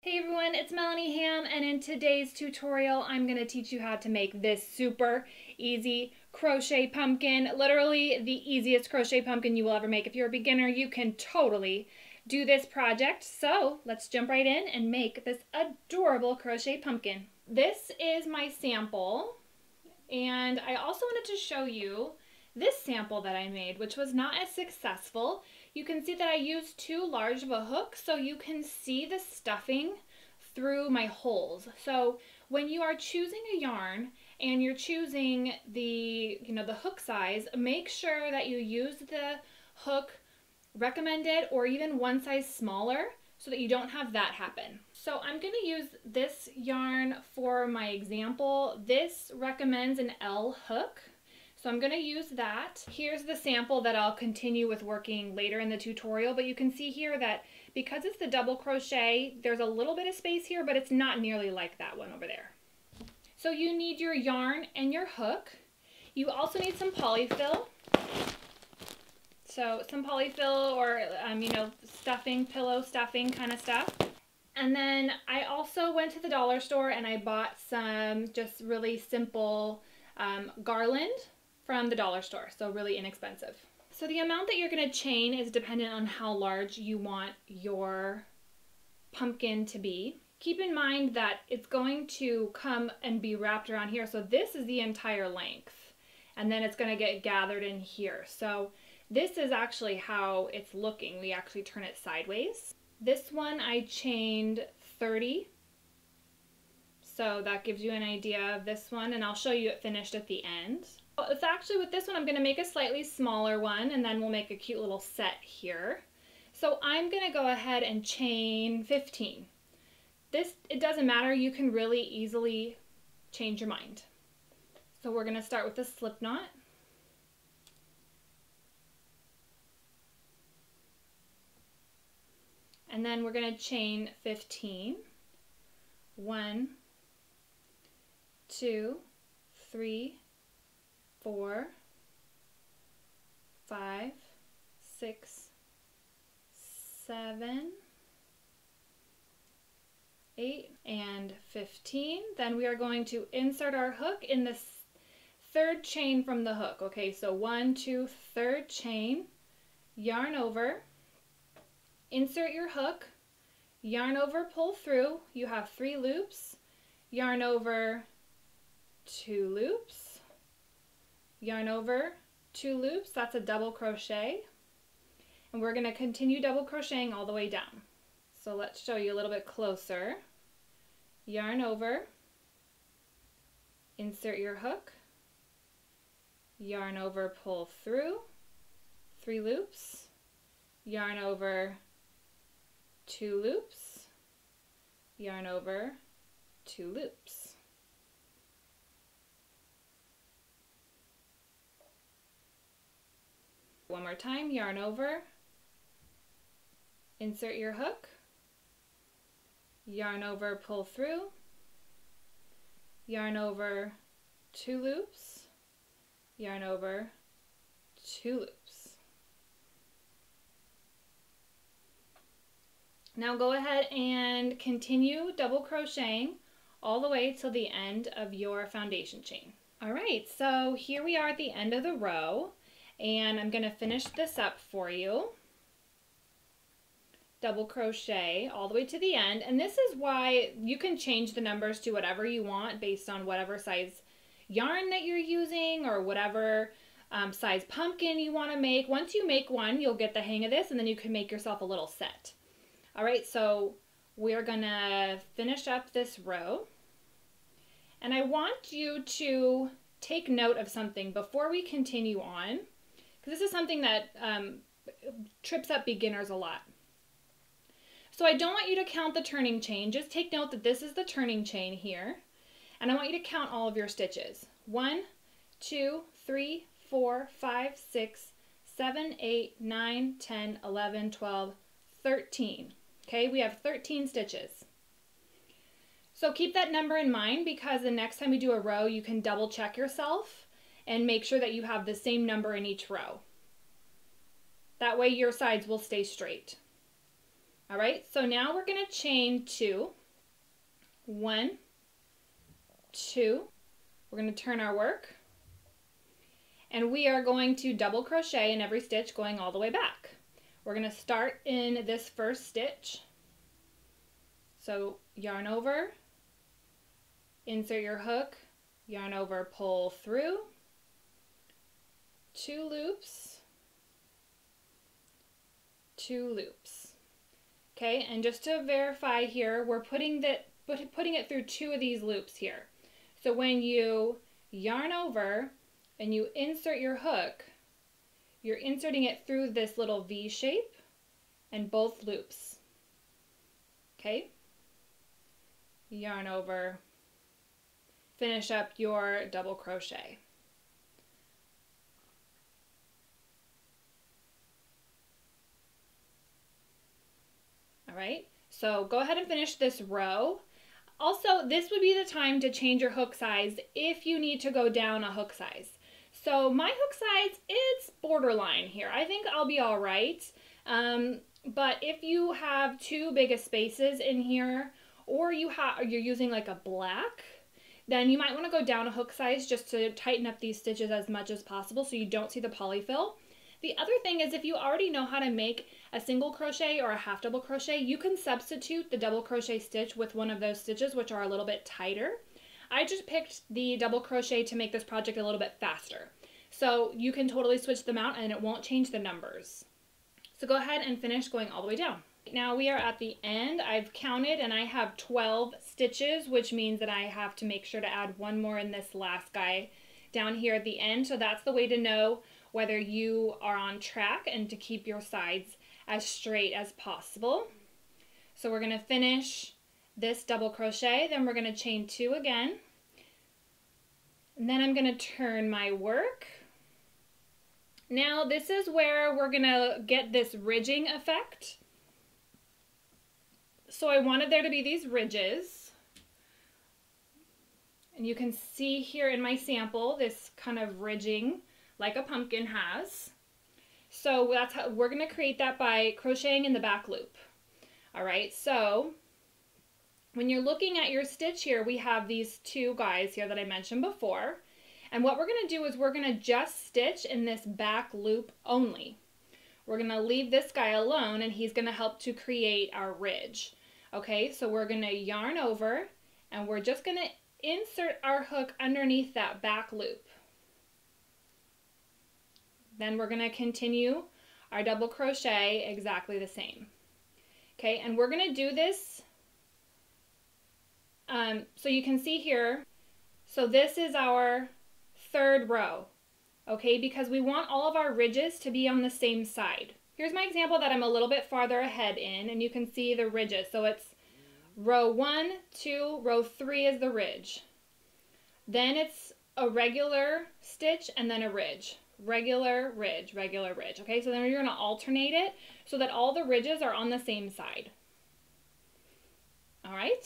Hey everyone, it's Melanie Ham, and in today's tutorial I'm going to teach you how to make this super easy crochet pumpkin. Literally the easiest crochet pumpkin you will ever make. If you're a beginner, you can totally do this project. So let's jump right in and make this adorable crochet pumpkin. This is my sample, and I also wanted to show you this sample that I made, which was not as successful. You can see that I used too large of a hook, so you can see the stuffing through my holes. So when you are choosing a yarn and you're choosing the hook size, make sure that you use the hook recommended or even one size smaller so that you don't have that happen. So I'm going to use this yarn for my example. This recommends an L hook, so I'm going to use that. Here's the sample that I'll continue with working later in the tutorial, but you can see here that because it's the double crochet, there's a little bit of space here, but it's not nearly like that one over there. So you need your yarn and your hook. You also need some polyfill. So some polyfill or, stuffing, pillow stuffing kind of stuff. And then I also went to the dollar store and I bought some just really simple garland from the dollar store, so really inexpensive. So the amount that you're going to chain is dependent on how large you want your pumpkin to be. Keep in mind that it's going to come and be wrapped around here, so this is the entire length, and then it's going to get gathered in here. So this is actually how it's looking. We actually turn it sideways. This one I chained 30. So that gives you an idea of this one, and I'll show you it finished at the end. It's actually with this one, I'm going to make a slightly smaller one, and then we'll make a cute little set here. So I'm going to go ahead and chain 15. It doesn't matter, you can really easily change your mind. So we're going to start with the slip knot. And then we're going to chain 15. 1, 2, 3, 4, 5, 6, 7, 8, and 15. Then we are going to insert our hook in the third chain from the hook. Okay, so 1, 2, third chain, yarn over, insert your hook, yarn over, pull through. You have 3 loops, yarn over, 2 loops, yarn over, 2 loops. That's a double crochet, and we're going to continue double crocheting all the way down. So let's show you a little bit closer. Yarn over, insert your hook, yarn over, pull through, 3 loops, yarn over, 2 loops, yarn over, 2 loops. One more time, yarn over, insert your hook, yarn over, pull through, yarn over, 2 loops, yarn over, 2 loops. Now go ahead and continue double crocheting all the way till the end of your foundation chain. All right, so here we are at the end of the row, and I'm going to finish this up for you. Double crochet all the way to the end, and this is why you can change the numbers to whatever you want based on whatever size yarn that you're using or whatever size pumpkin you want to make. Once you make one, you'll get the hang of this, and then you can make yourself a little set. All right, so we're gonna finish up this row, and I want you to take note of something before we continue on, because this is something that trips up beginners a lot. So I don't want you to count the turning chain. Just take note that this is the turning chain here, and I want you to count all of your stitches. 1, 2, 3, 4, 5, 6, 7, 8, 9, 10, 11, 12, 13. Okay, we have 13 stitches. So keep that number in mind, because the next time we do a row, you can double check yourself and make sure that you have the same number in each row. That way your sides will stay straight. All right, so now we're going to chain 2. 1, 2. We're going to turn our work. And we are going to double crochet in every stitch going all the way back. We're going to start in this first stitch. So yarn over, insert your hook, yarn over, pull through, 2 loops, 2 loops. Okay, and just to verify here, we're putting it through 2 of these loops here. So when you yarn over and you insert your hook, you're inserting it through this little V shape and both loops. Okay, yarn over, finish up your double crochet. All right, so go ahead and finish this row. Also, this would be the time to change your hook size if you need to go down a hook size. So my hook size, it's borderline here. I think I'll be all right. But if you have too big of spaces in here, or you're using like a black, then you might want to go down a hook size just to tighten up these stitches as much as possible so you don't see the polyfill. The other thing is, if you already know how to make a single crochet or a half double crochet, you can substitute the double crochet stitch with one of those stitches which are a little bit tighter. I just picked the double crochet to make this project a little bit faster. So you can totally switch them out and it won't change the numbers. So go ahead and finish going all the way down. Now we are at the end. I've counted and I have 12 stitches, which means that I have to make sure to add one more in this last guy down here at the end. So that's the way to know whether you are on track and to keep your sides as straight as possible. So we're going to finish this double crochet, then we're going to chain 2 again. And then I'm going to turn my work. Now this is where we're going to get this ridging effect. So I wanted there to be these ridges. And you can see here in my sample this kind of ridging like a pumpkin has. So that's how we're going to create that, by crocheting in the back loop. All right, so when you're looking at your stitch here, we have these 2 guys here that I mentioned before. And what we're going to do is we're going to just stitch in this back loop only. We're going to leave this guy alone and he's going to help to create our ridge. Okay, so we're going to yarn over and we're just going to insert our hook underneath that back loop. Then we're going to continue our double crochet exactly the same. Okay, and we're going to do this, so you can see here, so this is our 3rd row, okay, because we want all of our ridges to be on the same side. Here's my example that I'm a little bit farther ahead in, and you can see the ridges. So it's row 1, 2, row 3 is the ridge. Then it's a regular stitch and then a ridge. Regular ridge, regular ridge. Okay, so then you're going to alternate it so that all the ridges are on the same side. All right,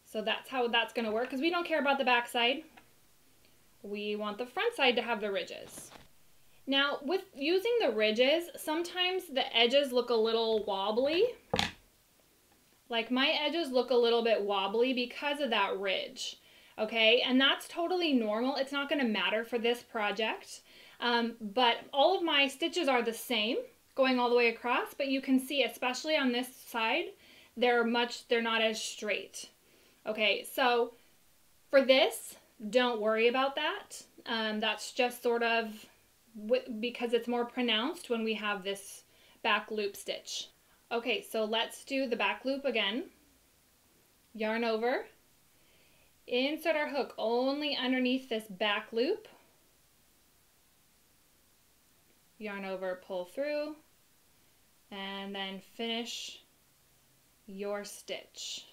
so that's how that's going to work, because we don't care about the back side. We want the front side to have the ridges. Now with using the ridges, sometimes the edges look a little wobbly. Like my edges look a little bit wobbly because of that ridge. Okay, and that's totally normal. It's not going to matter for this project, but all of my stitches are the same going all the way across, but you can see, especially on this side, they're not as straight. Okay, so for this, don't worry about that. That's just sort of because it's more pronounced when we have this back loop stitch. Okay, so let's do the back loop again. Yarn over. Insert our hook only underneath this back loop. Yarn over, pull through, and then finish your stitch.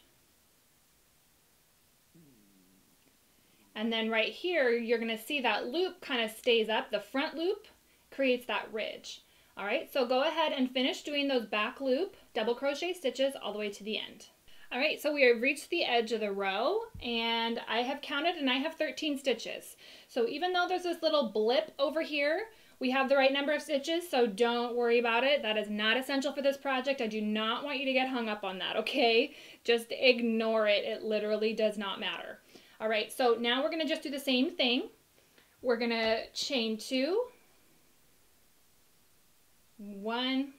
And then right here, you're going to see that loop kind of stays up. The front loop creates that ridge. All right, so go ahead and finish doing those back loop double crochet stitches all the way to the end. All right, so we have reached the edge of the row, and I have counted and I have 13 stitches. So even though there's this little blip over here, We have the right number of stitches, so don't worry about it. That is not essential for this project. I do not want you to get hung up on that, okay? Just ignore it. It literally does not matter. All right, so now we're gonna just do the same thing. We're gonna chain 2, 1,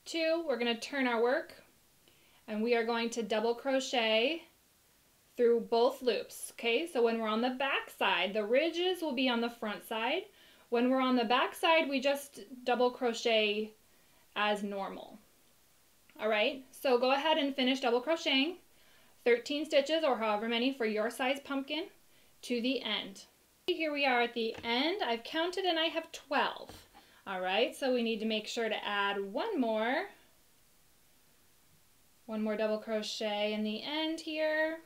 2. We're gonna turn our work, and we are going to double crochet through both loops, okay? So when we're on the back side, the ridges will be on the front side. When we're on the back side, we just double crochet as normal. All right, so go ahead and finish double crocheting 13 stitches or however many for your size pumpkin to the end. Here we are at the end. I've counted and I have 12. All right, so we need to make sure to add one more double crochet in the end here.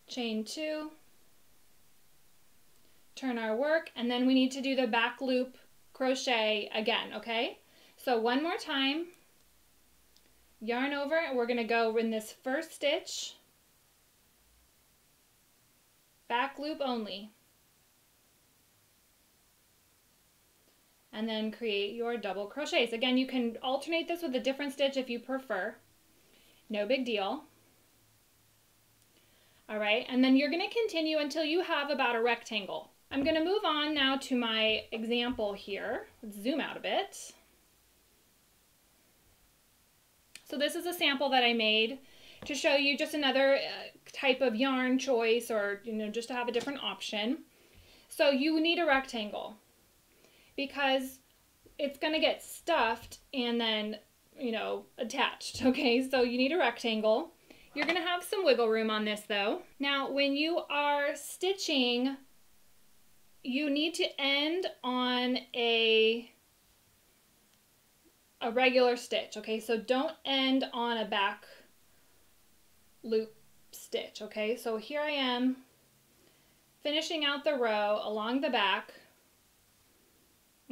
Chain 2. Turn our work, and then we need to do the back loop crochet again, okay? So one more time, yarn over, and we're gonna go in this first stitch, back loop only, and then create your double crochets. Again, you can alternate this with a different stitch if you prefer, no big deal. All right, and then you're gonna continue until you have about a rectangle. I'm going to move on now to my example here. Let's zoom out a bit. So this is a sample that I made to show you just another type of yarn choice, or just to have a different option. So you need a rectangle because it's going to get stuffed and then attached. Okay, so you need a rectangle. You're going to have some wiggle room on this though. Now when you are stitching, you need to end on a regular stitch, okay? So don't end on a back loop stitch, okay? So here I am finishing out the row along the back,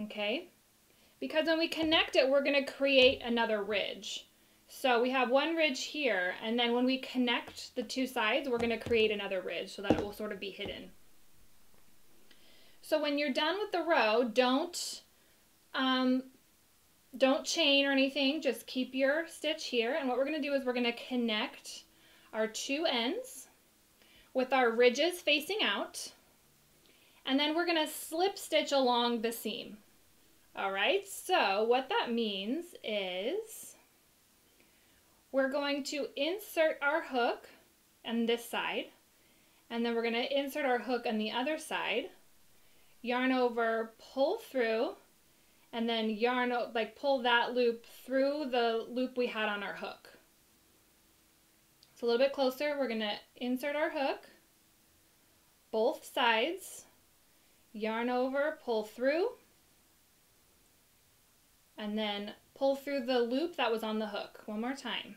okay? Because when we connect it, we're gonna create another ridge. So we have one ridge here, and then when we connect the two sides, we're gonna create another ridge so that it will sort of be hidden. So when you're done with the row, don't chain or anything, just keep your stitch here. And what we're going to do is we're going to connect our two ends with our ridges facing out. And then we're going to slip stitch along the seam. All right, so what that means is we're going to insert our hook on this side, and then we're going to insert our hook on the other side. Yarn over, pull through, and then pull that loop through the loop we had on our hook. So a little bit closer, we're going to insert our hook, both sides, yarn over, pull through, and then pull through the loop that was on the hook. One more time.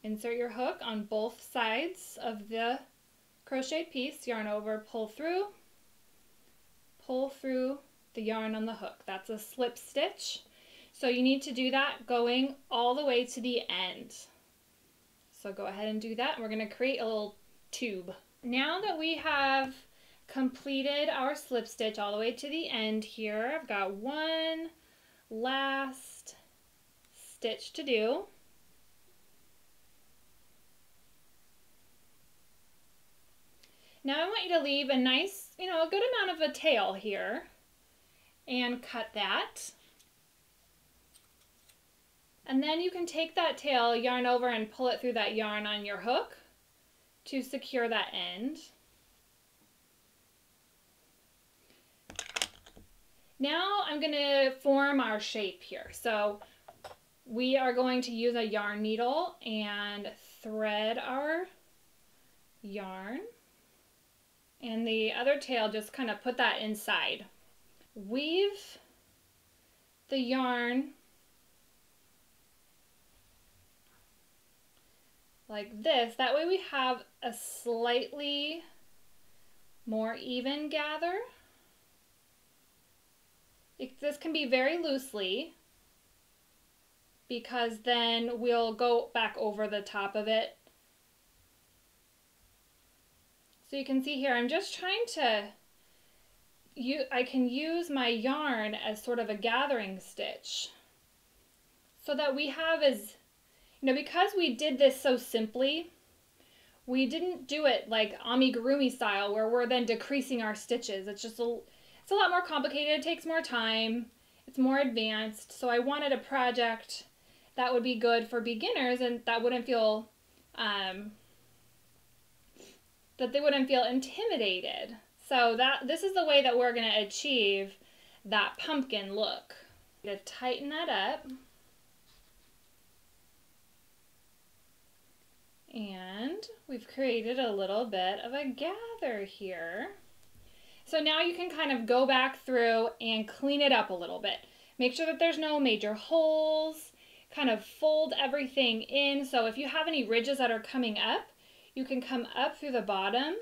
Insert your hook on both sides of the crochet piece, yarn over, pull through the yarn on the hook. That's a slip stitch. So you need to do that going all the way to the end. So go ahead and do that. We're going to create a little tube. Now that we have completed our slip stitch all the way to the end here, I've got one last stitch to do. Now I want you to leave a nice, a good amount of a tail here and cut that. And then you can take that tail, yarn over, and pull it through that yarn on your hook to secure that end. Now I'm going to form our shape here. So we are going to use a yarn needle and thread our yarn. And the other tail, just kind of put that inside. Weave the yarn like this. That way we have a slightly more even gather. This can be very loosely because then we'll go back over the top of it. So So you can see here, I'm just trying to, I can use my yarn as sort of a gathering stitch so that we have as, because we did this so simply, we didn't do it like amigurumi style where we're then decreasing our stitches. It's just it's a lot more complicated. It takes more time. It's more advanced. So I wanted a project that would be good for beginners and that wouldn't feel, that they wouldn't feel intimidated. So this is the way that we're going to achieve that pumpkin look. To tighten that up. And we've created a little bit of a gather here. So now you can kind of go back through and clean it up a little bit. Make sure that there's no major holes, kind of fold everything in. So if you have any ridges that are coming up, you can come up through the bottom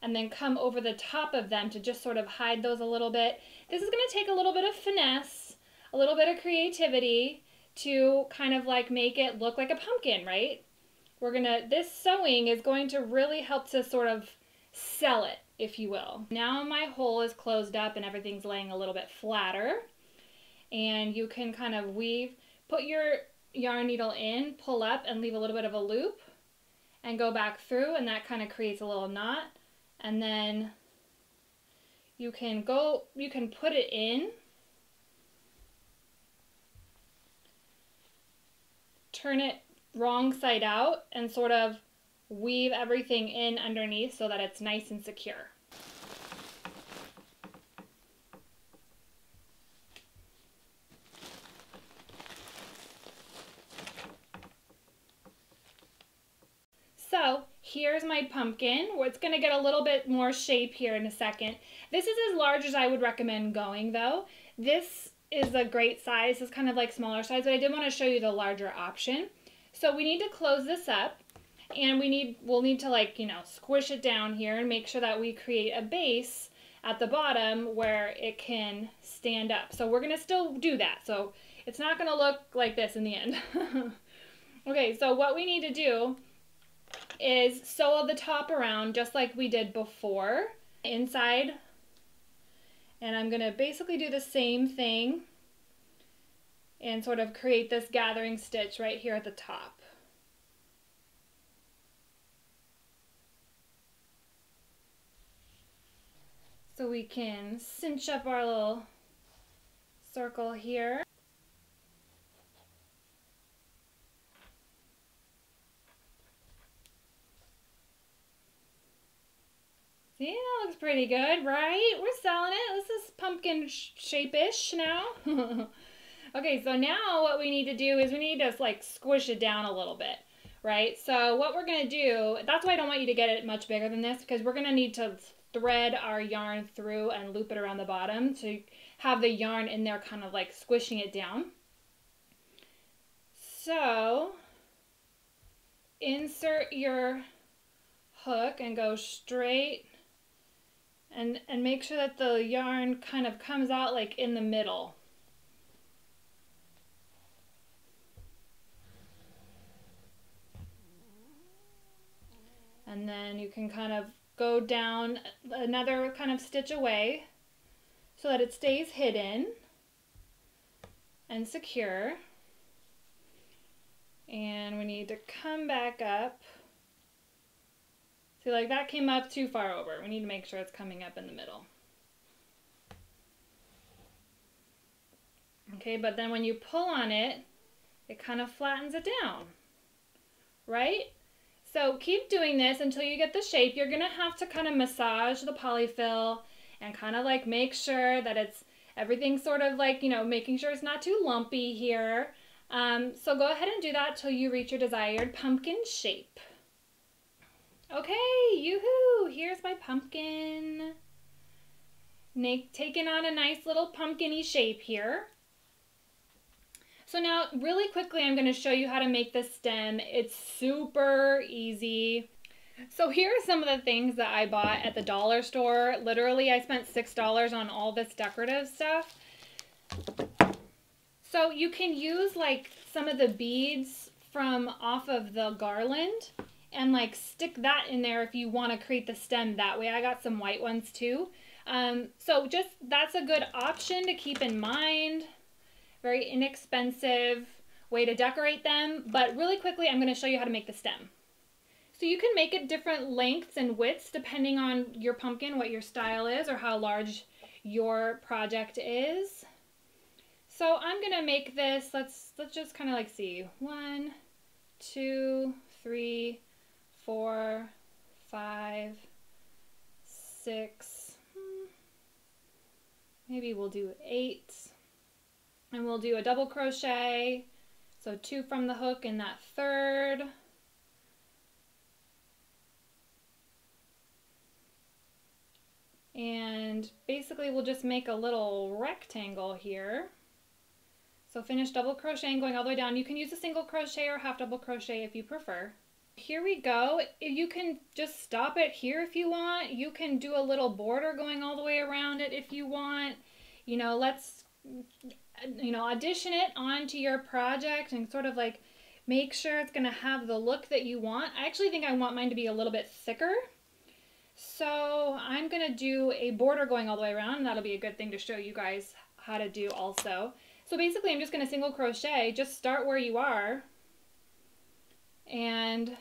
and then come over the top of them to just sort of hide those a little bit. This is going to take a little bit of finesse, a little bit of creativity to kind of like make it look like a pumpkin, right? This sewing is going to really help to sort of sell it, if you will. Now my hole is closed up and everything's laying a little bit flatter. And you can kind of weave, put your yarn needle in, pull up and leave a little bit of a loop and go back through, and that kind of creates a little knot. And then you can put it in, turn it wrong side out and sort of weave everything in underneath so that it's nice and secure. So here's my pumpkin. It's going to get a little bit more shape here in a second. This is as large as I would recommend going though. This is a great size. It's kind of like smaller size, but I did want to show you the larger option. So we need to close this up, and we'll need to squish it down here and make sure that we create a base at the bottom where it can stand up. So we're going to still do that. So it's not going to look like this in the end. Okay, so what we need to do is sew the top around just like we did before inside. And I'm going to basically do the same thing and sort of create this gathering stitch right here at the top. So we can cinch up our little circle here. See, that looks pretty good, right? We're selling it. This is pumpkin shape-ish now. Okay, so now what we need to do is we need to like squish it down a little bit, right? So what we're going to do, that's why I don't want you to get it much bigger than this, because we're going to need to thread our yarn through and loop it around the bottom to have the yarn in there kind of like squishing it down. So insert your hook and go straight and make sure that the yarn kind of comes out like in the middle. And then you can kind of go down another kind of stitch away so that it stays hidden and secure. And we need to come back up. See, like that came up too far over. We need to make sure it's coming up in the middle. Okay, but then when you pull on it, it kind of flattens it down, right? So keep doing this until you get the shape. You're gonna have to kind of massage the polyfill and kind of like make sure that everything's sort of like, making sure it's not too lumpy here. So go ahead and do that till you reach your desired pumpkin shape. Okay, yoo-hoo, here's my pumpkin. Taking on a nice little pumpkin-y shape here. So now, really quickly, I'm going to show you how to make this stem. It's super easy. So here are some of the things that I bought at the dollar store. Literally, I spent $6 on all this decorative stuff. So you can use like some of the beads from off of the garland and like stick that in there if you want to create the stem that way. I got some white ones too. So just, that's a good option to keep in mind. Very inexpensive way to decorate them. But really quickly, I'm going to show you how to make the stem. So you can make it different lengths and widths depending on your pumpkin, what your style is, or how large your project is. So I'm gonna make this, let's just kind of like see, 1, 2, 3, 4, 5, 6, maybe we'll do 8, and we'll do a double crochet, so 2 from the hook in that third. And basically we'll just make a little rectangle here. So finish double crocheting going all the way down. You can use a single crochet or half double crochet if you prefer. Here we go. You can just stop it here if you want. You can do a little border going all the way around it if you want. You know, let's, you know, addition it onto your project and sort of like make sure it's gonna have the look that you want. I actually think I want mine to be a little bit thicker. So I'm gonna do a border going all the way around, and that'll be a good thing to show you guys how to do also. So basically I'm just gonna single crochet, just start where you are, and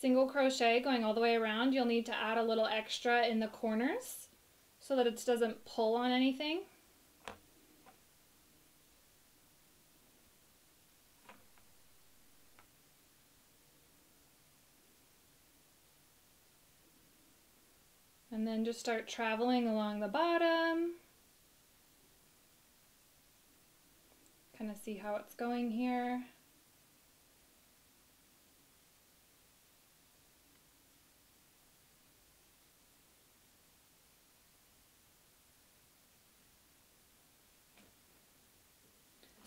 single crochet going all the way around. You'll need to add a little extra in the corners so that it doesn't pull on anything. And then just start traveling along the bottom. Kind of see how it's going here.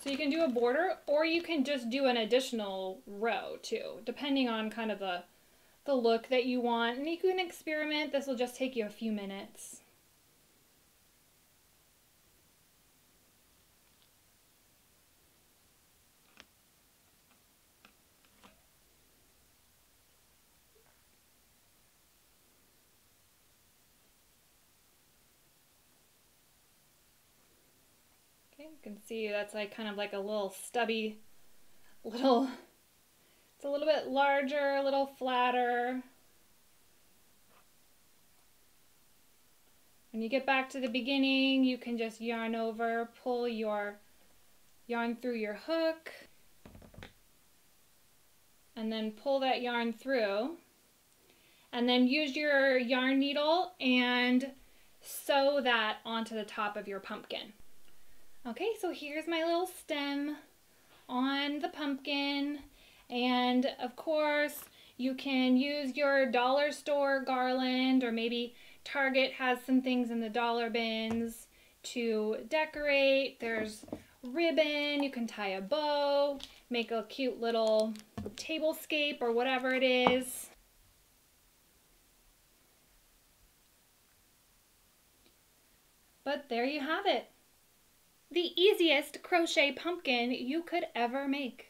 So you can do a border, or you can just do an additional row too, depending on kind of the look that you want. And you can experiment. This will just take you a few minutes. Okay, you can see that's like kind of like a little stubby little, it's a little bit larger, a little flatter. When you get back to the beginning, you can just yarn over, pull your yarn through your hook, and then pull that yarn through, and then use your yarn needle and sew that onto the top of your pumpkin. Okay, so here's my little stem on the pumpkin, and of course you can use your dollar store garland, or maybe Target has some things in the dollar bins to decorate. There's ribbon, you can tie a bow, make a cute little tablescape or whatever it is. But there you have it. The easiest crochet pumpkin you could ever make.